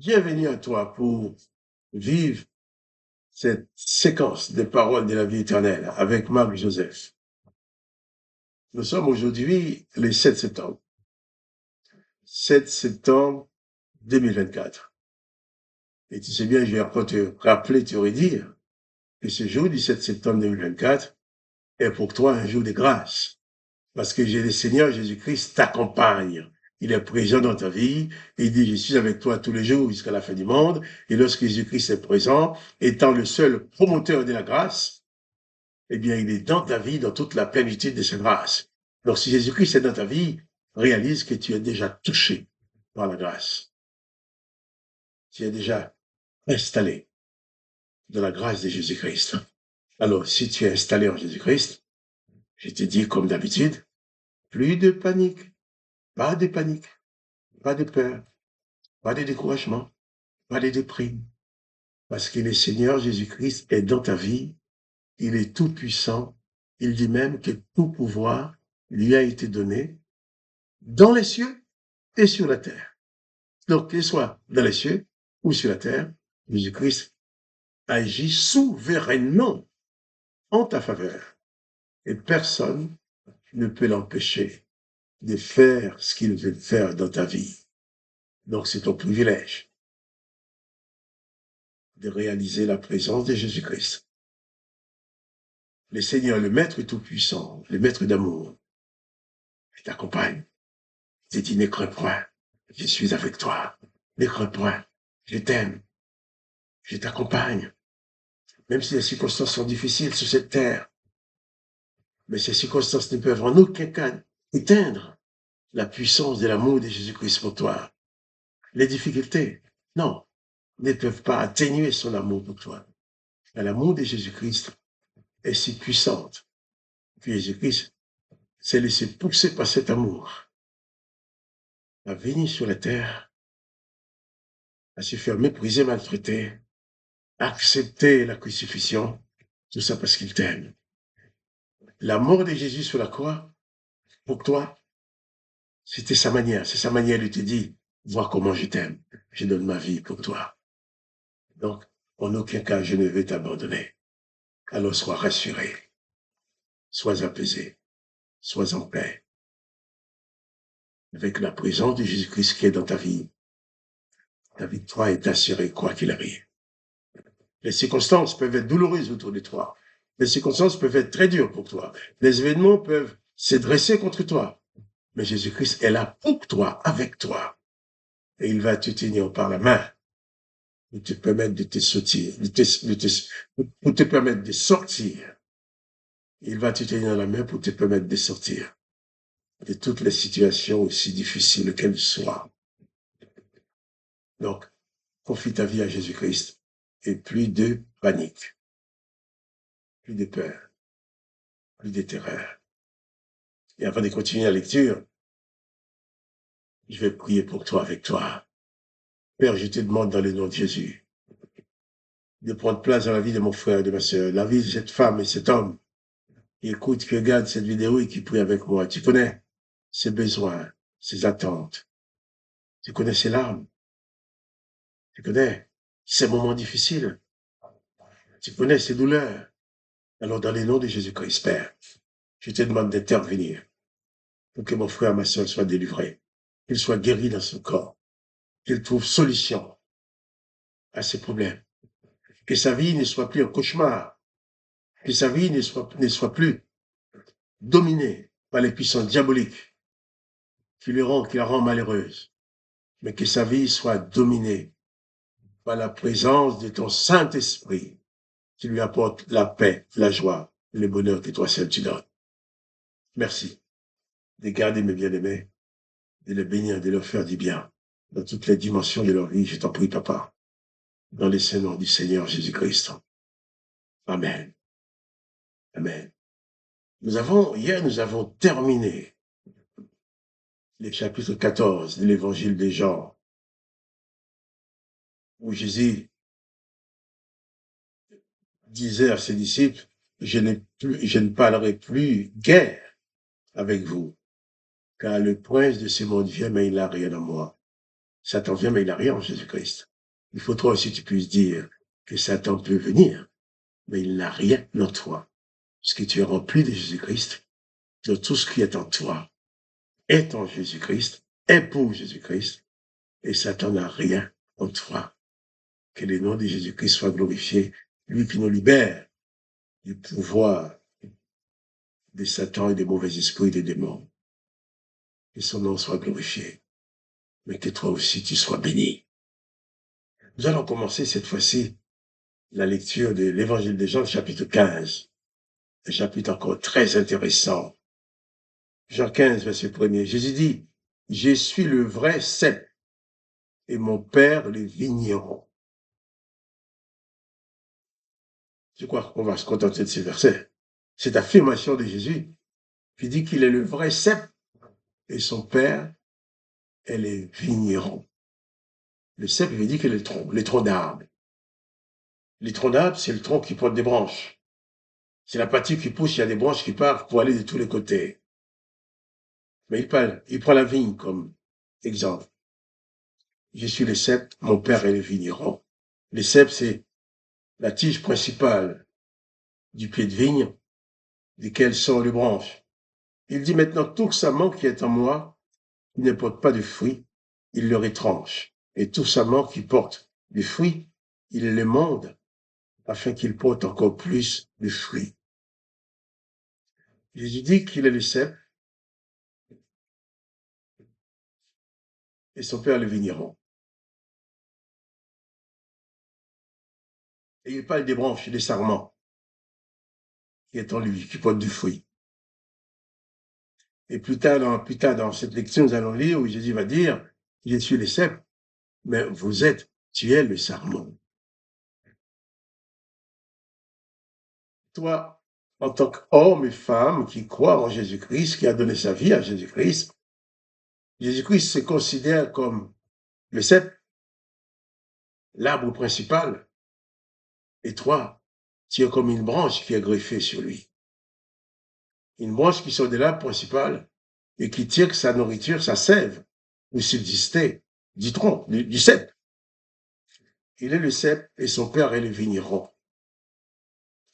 Bienvenue à toi pour vivre cette séquence des paroles de la vie éternelle avec Marc Joseph. Nous sommes aujourd'hui le 7 septembre. 7 septembre 2024. Et tu sais bien, je vais encore te rappeler, te redire que ce jour du 7 septembre 2024 est pour toi un jour de grâce. Parce que le Seigneur Jésus-Christ t'accompagne. Il est présent dans ta vie. Il dit, je suis avec toi tous les jours jusqu'à la fin du monde. Et lorsque Jésus-Christ est présent, étant le seul promoteur de la grâce, eh bien, il est dans ta vie, dans toute la plénitude de sa grâce. Donc, si Jésus-Christ est dans ta vie, réalise que tu es déjà touché par la grâce. Tu es déjà installé dans la grâce de Jésus-Christ. Alors, si tu es installé en Jésus-Christ, je te dis comme d'habitude, plus de panique, pas de panique, pas de peur, pas de découragement, pas de déprime, parce que le Seigneur Jésus-Christ est dans ta vie, il est tout puissant, il dit même que tout pouvoir lui a été donné dans les cieux et sur la terre. Donc, qu'il soit dans les cieux ou sur la terre, Jésus-Christ agit souverainement en ta faveur. Et personne ne peut l'empêcher de faire ce qu'il veut faire dans ta vie. Donc, c'est ton privilège de réaliser la présence de Jésus-Christ. Le Seigneur, le Maître tout-puissant, le Maître d'amour, il t'accompagne. Il dit, ne crains point, je suis avec toi. Ne crains point, je t'aime, je t'accompagne. Même si les circonstances sont difficiles sur cette terre, mais ces circonstances ne peuvent en aucun cas éteindre la puissance de l'amour de Jésus-Christ pour toi. Les difficultés, non, ne peuvent pas atténuer son amour pour toi. L'amour de Jésus-Christ est si puissante que Jésus-Christ s'est laissé pousser par cet amour à venir sur la terre, à se faire mépriser, maltraiter, à accepter la crucifixion, tout ça parce qu'il t'aime. La mort de Jésus sur la croix, pour toi, c'était sa manière, c'est sa manière de te dire, vois comment je t'aime, je donne ma vie pour toi. Donc, en aucun cas, je ne vais t'abandonner. Alors, sois rassuré, sois apaisé, sois en paix, avec la présence de Jésus-Christ qui est dans ta vie. Ta victoire est assurée, quoi qu'il arrive. Les circonstances peuvent être douloureuses autour de toi. Les circonstances peuvent être très dures pour toi. Les événements peuvent se dresser contre toi. Mais Jésus-Christ est là pour toi, avec toi. Et il va te tenir par la main pour te permettre de te sortir, pour te permettre de sortir. Il va te tenir la main pour te permettre de sortir de toutes les situations aussi difficiles qu'elles soient. Donc, confie ta vie à Jésus-Christ et plus de panique, plus de peur, plus de terreur. Et avant de continuer la lecture, je vais prier pour toi avec toi. Père, je te demande dans le nom de Jésus de prendre place dans la vie de mon frère et de ma sœur, la vie de cette femme et cet homme qui écoute, qui regarde cette vidéo et qui prie avec moi. Tu connais ses besoins, ses attentes. Tu connais ses larmes. Tu connais ses moments difficiles. Tu connais ses douleurs. Alors, dans le nom de Jésus-Christ, Père, je te demande d'intervenir pour que mon frère, ma sœur soient délivrés, qu'il soit guéri dans son corps, qu'il trouve solution à ses problèmes, que sa vie ne soit plus un cauchemar, que sa vie ne soit plus dominée par les puissances diaboliques qui la rend malheureuse, mais que sa vie soit dominée par la présence de ton Saint-Esprit qui lui apporte la paix, la joie, le bonheur que toi seul tu donnes. Merci de garder mes bien-aimés, de les bénir, de leur faire du bien dans toutes les dimensions de leur vie. Je t'en prie, Papa, dans les saints noms du Seigneur Jésus-Christ. Amen. Amen. Hier, nous avons terminé le chapitre 14 de l'évangile de Jean, où Jésus disait à ses disciples, je ne parlerai plus guère avec vous, car le prince de ce monde vient, mais il n'a rien en moi. Satan vient, mais il n'a rien en Jésus-Christ. il faut toi aussi tu puisses dire que Satan peut venir, mais il n'a rien en toi, puisque tu es rempli de Jésus-Christ, de tout ce qui est en toi est en Jésus-Christ, est pour Jésus-Christ, et Satan n'a rien en toi. Que le nom de Jésus-Christ soit glorifié, lui qui nous libère du pouvoir de Satan et des mauvais esprits et des démons. Que son nom soit glorifié, mais que toi aussi tu sois béni. Nous allons commencer cette fois-ci la lecture de l'Évangile de Jean, chapitre 15. Un chapitre encore très intéressant. Jean 15, verset 1er. Jésus dit, « Je suis le vrai cep et mon Père le vigneron. » Je crois qu'on va se contenter de ces versets. Cette affirmation de Jésus qui dit qu'il est le vrai cep et son Père est le vigneron. Le cep veut dire que les troncs d'arbres. Les troncs d'arbres, c'est le tronc qui porte des branches. C'est la partie qui pousse, il y a des branches qui partent pour aller de tous les côtés. Mais il prend la vigne comme exemple. Je suis le cep, mon Père est le vigneron. Le cep, c'est la tige principale du pied de vigne, desquelles sont les branches. Il dit maintenant, tout sarment qui est en moi, qui ne porte pas de fruits, il le retranche. Et tout sarment qui porte du fruit, il le monde, afin qu'il porte encore plus de fruits. Jésus dit qu'il est le cep et son Père le vigneron. Et il parle des branches, des sarments, qui est en lui, qui portent du fruit. Et plus tard dans cette lecture, nous allons lire où Jésus va dire, je suis le cep, mais tu es le sarment. Toi, en tant qu'homme et femme qui croient en Jésus-Christ, qui a donné sa vie à Jésus-Christ, Jésus-Christ se considère comme le cep, l'arbre principal, et toi, tu es comme une branche qui est greffée sur lui. Une branche qui sort de l'arbre principal et qui tire sa nourriture, sa sève, ou subsister du tronc, du cep. Il est le cep et son Père est le vigneron.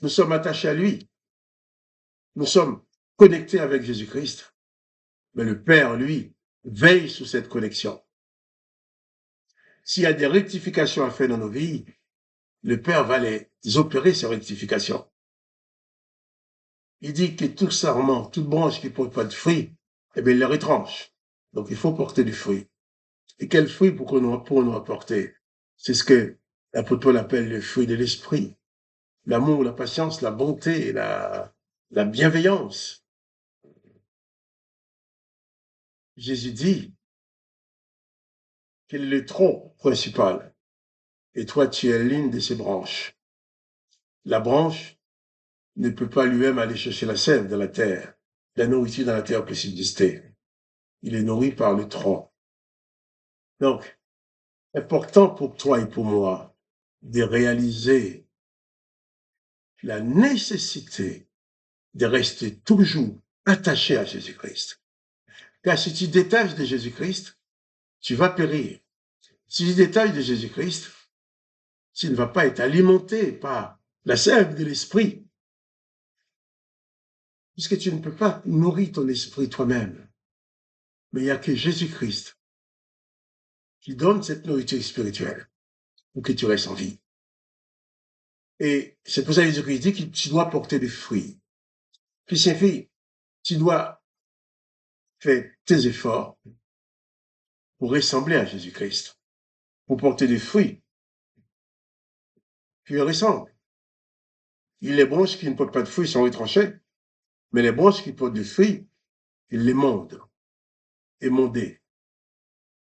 Nous sommes attachés à lui. Nous sommes connectés avec Jésus-Christ. Mais le Père, lui, veille sur cette connexion. S'il y a des rectifications à faire dans nos vies, le Père va les opérer, ces rectifications. Il dit que tout sarment, toute branche qui ne porte pas de fruits, eh bien, il les retranche. Donc, il faut porter du fruit. Et quel fruit pour nous apporter? C'est ce que l'apôtre Paul appelle le fruit de l'esprit. L'amour, la patience, la bonté, la bienveillance. Jésus dit qu'il est le tronc principal. Et toi, tu es l'une de ces branches. La branche ne peut pas lui-même aller chercher la sève dans la terre. La nourriture dans la terre peut subsister. Il est nourri par le tronc. Donc, important pour toi et pour moi de réaliser la nécessité de rester toujours attaché à Jésus-Christ. Car si tu détaches de Jésus-Christ, tu vas périr. Si tu détaches de Jésus-Christ, tu ne vas pas être alimenté par la sève de l'esprit, puisque tu ne peux pas nourrir ton esprit toi-même. Mais il n'y a que Jésus-Christ qui donne cette nourriture spirituelle pour que tu restes en vie. Et c'est pour ça que Jésus-Christ dit que tu dois porter des fruits. Puis c'est fait, tu dois faire tes efforts pour ressembler à Jésus-Christ, pour porter des fruits. Puis il ressemble. Les branches qui ne portent pas de fruits sont retranchées, mais les branches qui portent des fruits, il les monde, émondé.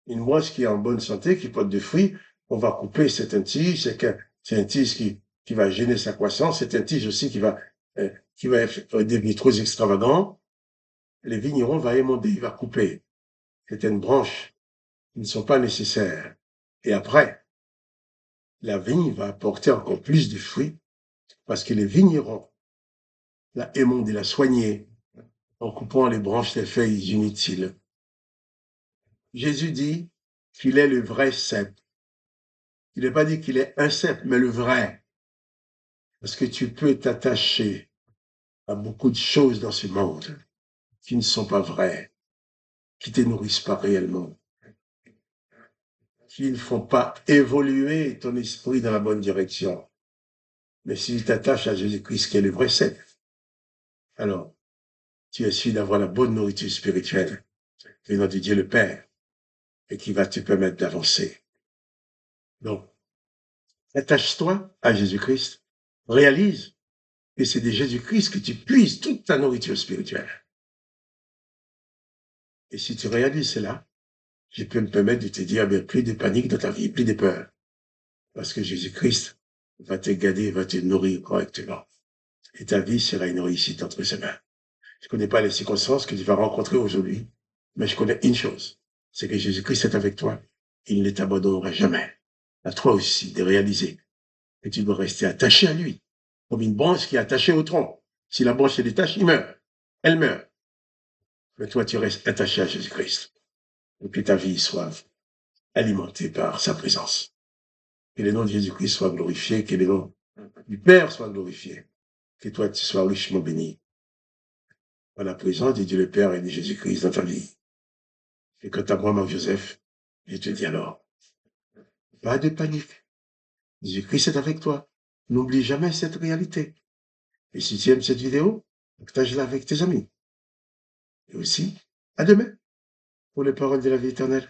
Une branche qui est en bonne santé, qui porte des fruits, on va couper cette tige, c'est un tige qui va gêner sa croissance, c'est un tige aussi qui va devenir trop extravagant. Les vignerons vont émonder, il va couper certaines branches qui ne sont pas nécessaires. Et après, la vigne va apporter encore plus de fruits parce que les vignerons l'a émondé, l'a soigné en coupant les branches des feuilles inutiles. Jésus dit qu'il est le vrai cep. Il n'est pas dit qu'il est un simple, mais le vrai. Parce que tu peux t'attacher à beaucoup de choses dans ce monde qui ne sont pas vraies, qui ne te nourrissent pas réellement, qui ne font pas évoluer ton esprit dans la bonne direction. Mais si tu t'attaches à Jésus-Christ, qui est le vrai sel, alors tu es sûr d'avoir la bonne nourriture spirituelle venant de Dieu le Père et qui va te permettre d'avancer. Donc, attache-toi à Jésus-Christ, réalise que c'est de Jésus-Christ que tu puises toute ta nourriture spirituelle. Et si tu réalises cela, je peux me permettre de te dire, bien, plus de panique dans ta vie, plus de peur. Parce que Jésus-Christ va te garder, va te nourrir correctement. Et ta vie sera une réussite entre ses mains. Je ne connais pas les circonstances que tu vas rencontrer aujourd'hui, mais je connais une chose, c'est que Jésus-Christ est avec toi. Il ne t'abandonnera jamais. À toi aussi de réaliser que tu dois rester attaché à lui, comme une branche qui est attachée au tronc. Si la branche se détache, il meurt. Elle meurt. Mais toi, tu restes attaché à Jésus-Christ. Et que ta vie soit alimentée par sa présence. Que le nom de Jésus-Christ soit glorifié, que le nom du Père soit glorifié. Que toi, tu sois richement béni par la présence de Dieu le Père et de Jésus-Christ dans ta vie. Et quant à moi, Marc-Joseph, je te dis alors, pas de panique. Jésus-Christ est avec toi. N'oublie jamais cette réalité. Et si tu aimes cette vidéo, partage-la avec tes amis. Et aussi, à demain pour les paroles de la vie éternelle.